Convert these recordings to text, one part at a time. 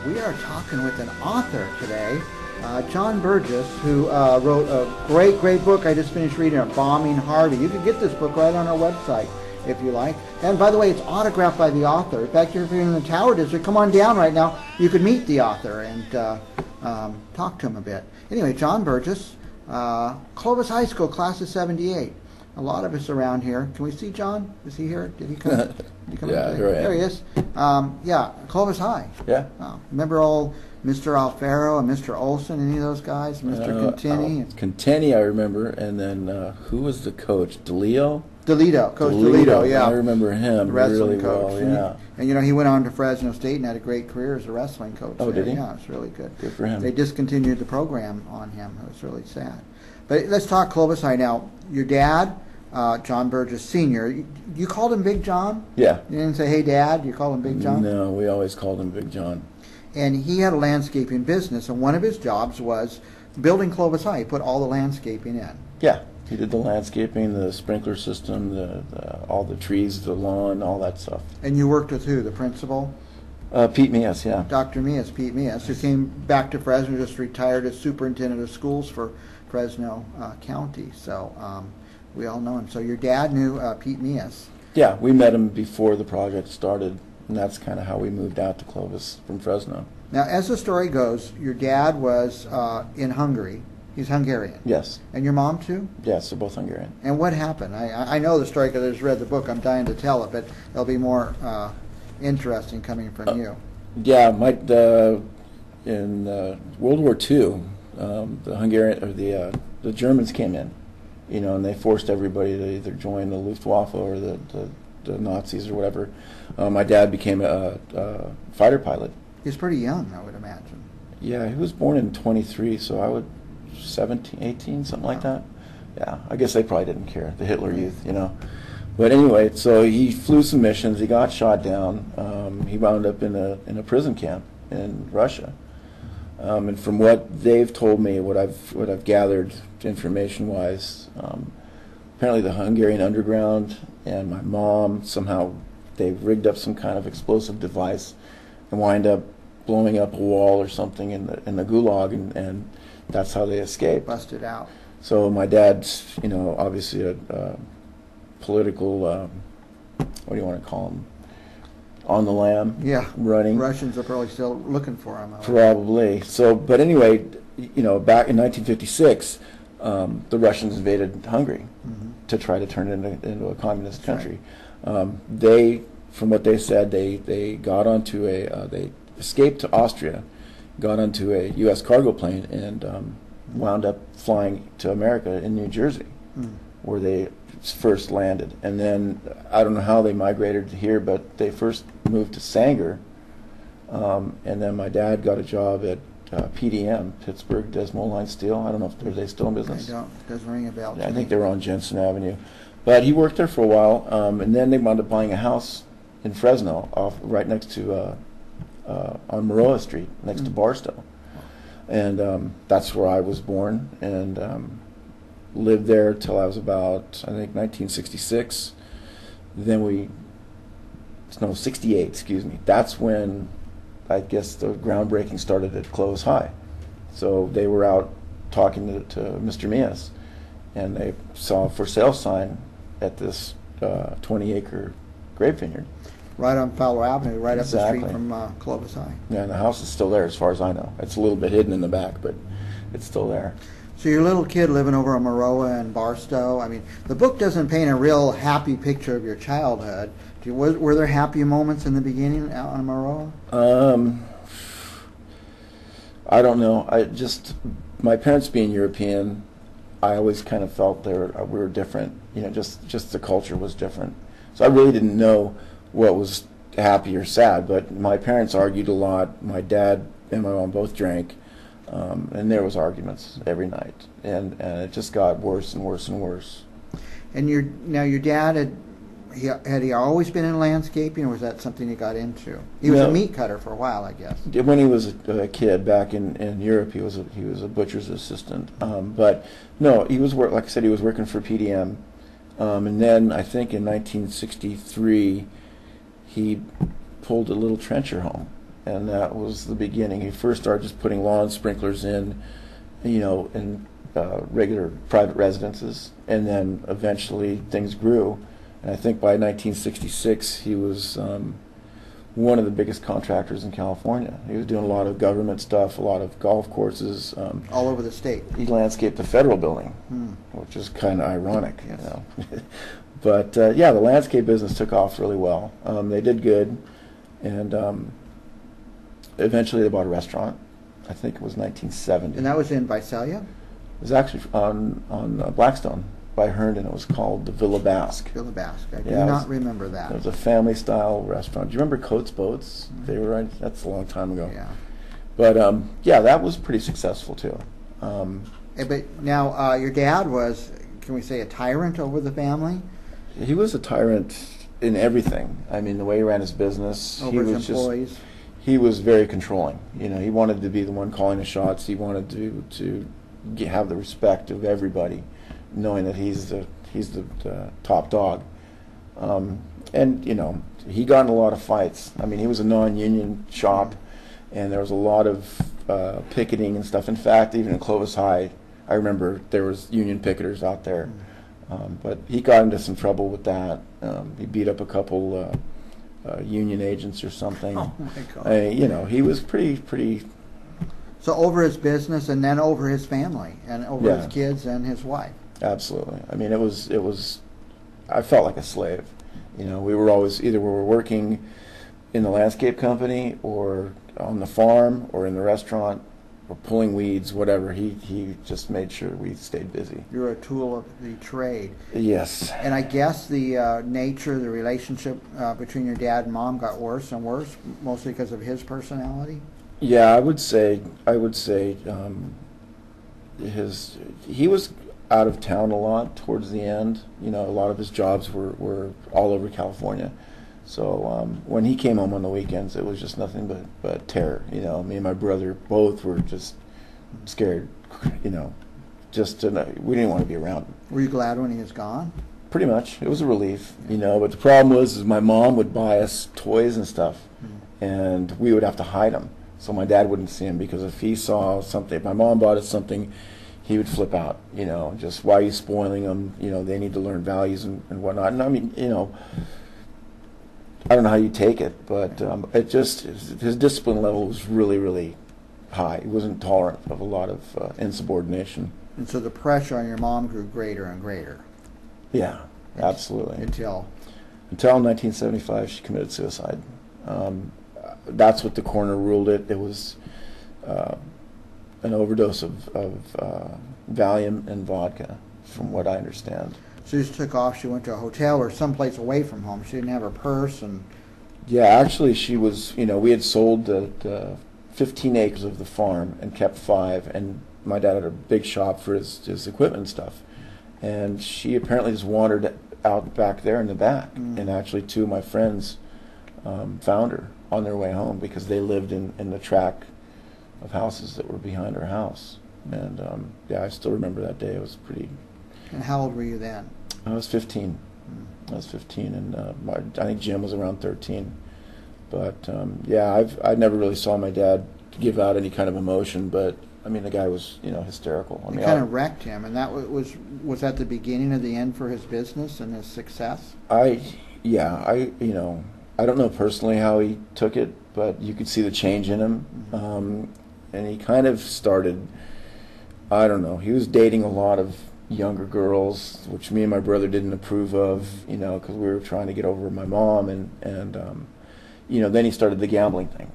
We are talking with an author today, John Burgess, who wrote a great book. I just finished reading it, Bombing Harvey. You can get this book right on our website if you like. And by the way, it's autographed by the author. In fact, if you're in the Tower District, come on down right now. You could meet the author and talk to him a bit. Anyway, John Burgess, Clovis High School, class of 78. A lot of us around here. Can we see John? Is he here? Did he come? Did he come Yeah, here I am. There he is. Yeah, Clovis High. Yeah. Remember old Mr. Alfaro and Mr. Olson, any of those guys? Mr. Contini? Contini, I remember. And then who was the coach? DeLeo? Coach DeLito, yeah. I remember him really coach. well, yeah. And he went on to Fresno State and had a great career as a wrestling coach. Oh, there. did he? Yeah, it's really good. Good for him. They discontinued the program on him. It was really sad. But let's talk Clovis High now. Your dad, John Burgess Sr., you called him Big John? Yeah. You didn't say, hey, Dad? You called him Big John? No, we always called him Big John. And he had a landscaping business, and one of his jobs was building Clovis High. He put all the landscaping in. Yeah. He did the landscaping, the sprinkler system, all the trees, the lawn, all that stuff. And you worked with who? The principal? Pete Mias, yeah. Dr. Mias, Pete Mias, who came back to Fresno, just retired as superintendent of schools for Fresno County. So we all know him. So your dad knew Pete Mias. Yeah, we met him before the project started, and that's kind of how we moved out to Clovis from Fresno. Now, as the story goes, your dad was in Hungary. He's Hungarian. Yes. And your mom, too? Yes, they're both Hungarian. And what happened? I know the story because I just read the book. I'm dying to tell it, but it'll be more interesting coming from you. Yeah, in World War II, the Germans came in, and they forced everybody to either join the Luftwaffe or the Nazis or whatever. My dad became a fighter pilot. He was pretty young, I would imagine. Yeah, he was born in 23, so I would 17, 18, something like that. Yeah, I guess they probably didn't care, the Hitler Youth, But anyway, so he flew some missions. He got shot down. He wound up in a prison camp in Russia. And from what they've told me, what I've gathered information-wise, apparently the Hungarian underground and my mom somehow they rigged up some kind of explosive device and wind up blowing up a wall or something in the gulag, and that's how they escaped. Busted out. So my dad's, obviously a political, what do you want to call him? On the lam. Yeah. Running. Russians are probably still looking for him. Probably. So, but anyway, back in 1956, the Russians invaded Hungary to try to turn it into a communist country. Right. From what they said, they got onto they escaped to Austria, got onto a U.S. cargo plane, and wound up flying to America in New Jersey, where they first landed. And then I don't know how they migrated to here, but they first moved to Sanger, and then my dad got a job at PDM, Pittsburgh Des Moines Line Steel. I don't know if they still in business. I don't. It doesn't ring a bell. Yeah, I think they were on Jensen Avenue. But he worked there for a while, and then they wound up buying a house in Fresno, right next to on Maroa Street, next to Barstow. And that's where I was born, and lived there till I was about, I think, 1966. Then 68, excuse me. That's when I guess the groundbreaking started at Clovis High. So they were out talking to Mr. Mias, and they saw a for sale sign at this 20-acre grape vineyard. Right on Fowler Avenue, right Exactly. up the street from Clovis High. Yeah, and the house is still there as far as I know. It's a little bit hidden in the back, but it's still there. So your little kid living over on Maroa and Barstow, I mean, the book doesn't paint a real happy picture of your childhood. Were there happy moments in the beginning out on Maroa? I don't know. My parents being European, I always kind of felt we were different. Just the culture was different. So I really didn't know what was happy or sad, but my parents argued a lot. My dad and my mom both drank, and there was arguments every night, and it just got worse and worse and worse. And your dad had he always been in landscaping, or was that something he got into? He was a meat cutter for a while, I guess. When he was a kid back in Europe, he was a butcher's assistant. But no, he was like I said, he was working for PDM, and then I think in 1963 he pulled a little trencher home and that was the beginning. He first started just putting lawn sprinklers in, in regular private residences, and then eventually things grew. And I think by 1966 he was one of the biggest contractors in California. He was doing a lot of government stuff, a lot of golf courses. All over the state. He landscaped the federal building, which is kind of ironic, But yeah, the landscape business took off really well. They did good, and eventually they bought a restaurant. I think it was 1970. And that was in Visalia? It was actually on Blackstone by Herndon. It was called the Villa Basque. Villa Basque. I do not remember that. It was a family-style restaurant. Do you remember Coates Boats? They were right. That's a long time ago. Yeah. But yeah, that was pretty successful too. But now your dad was, can we say, a tyrant over the family? He was a tyrant in everything. I mean, the way he ran his business. Over his employees. He was very controlling. He wanted to be the one calling the shots. He wanted to have the respect of everybody, knowing that he's the top dog. And he got in a lot of fights. I mean, he was a non-union shop, and there was a lot of picketing and stuff. In fact, even in Clovis High, I remember there was union picketers out there. But he got into some trouble with that. He beat up a couple union agents or something. Oh my God! He was pretty. So over his business, and then over his family, and over his kids and his wife. Absolutely. I mean, it was. I felt like a slave. We were always either we were working in the landscape company, or on the farm, or in the restaurant, or pulling weeds, whatever. He just made sure we stayed busy. You're a tool of the trade. Yes. And I guess the nature, the relationship between your dad and mom got worse and worse, mostly because of his personality. Yeah, I would say he was out of town a lot towards the end. A lot of his jobs were all over California. So when he came home on the weekends, it was just nothing but terror. Me and my brother both were just scared. We didn't want to be around him. Were you glad when he was gone? Pretty much. It was a relief. But the problem was my mom would buy us toys and stuff, and we would have to hide them. So my dad wouldn't see him, because if he saw something, if my mom bought us something, he would flip out. Just, why are you spoiling them? They need to learn values and whatnot. And I mean, I don't know how you take it, but his discipline level was really, really high. He wasn't tolerant of a lot of insubordination. And so the pressure on your mom grew greater and greater. Yeah, absolutely. Until 1975, she committed suicide. That's what the coroner ruled it. It was an overdose of Valium and vodka, from what I understand. So she just took off. She went to a hotel or someplace away from home. She didn't have her purse. And yeah, actually, she was. We had sold the 15 acres of the farm and kept 5. And my dad had a big shop for his equipment and stuff. And she apparently just wandered out back there in the back. And actually, 2 of my friends found her on their way home, because they lived in the tract of houses that were behind her house. And yeah, I still remember that day. It was pretty. And how old were you then? I was 15. I was 15, and I think Jim was around 13. But yeah, I never really saw my dad give out any kind of emotion. But I mean, the guy was hysterical. I mean, kind of wrecked him, and that was that the beginning of the end for his business and his success? I don't know personally how he took it, but you could see the change in him. And he kind of started, I don't know, he was dating a lot of younger girls, which me and my brother didn't approve of, because we were trying to get over my mom, and then he started the gambling thing,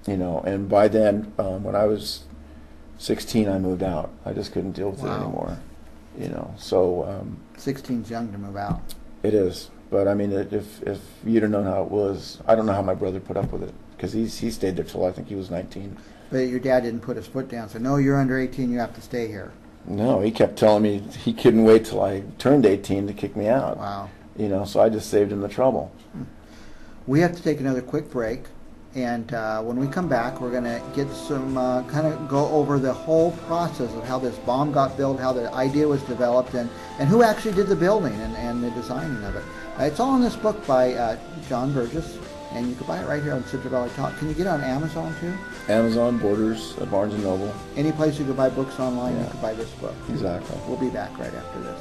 and by then, when I was 16, I moved out. I just couldn't deal with it anymore, so. 16's young to move out. It is, but I mean, if you'd have known how it was, I don't know how my brother put up with it, because he stayed there till I think he was 19. But your dad didn't put his foot down, so no, you're under 18, you have to stay here. No, he kept telling me he couldn't wait till I turned 18 to kick me out. Wow. So I just saved him the trouble. We have to take another quick break, and when we come back, we're going to get some, kind of go over the whole process of how this bomb got built, how the idea was developed, and who actually did the building and the designing of it. It's all in this book by John Burgess, And you can buy it right here on Central Valley Talk. Can you get it on Amazon too? Amazon, Borders, Barnes & Noble. Any place you can buy books online, Yeah. you can buy this book. Exactly. We'll be back right after this.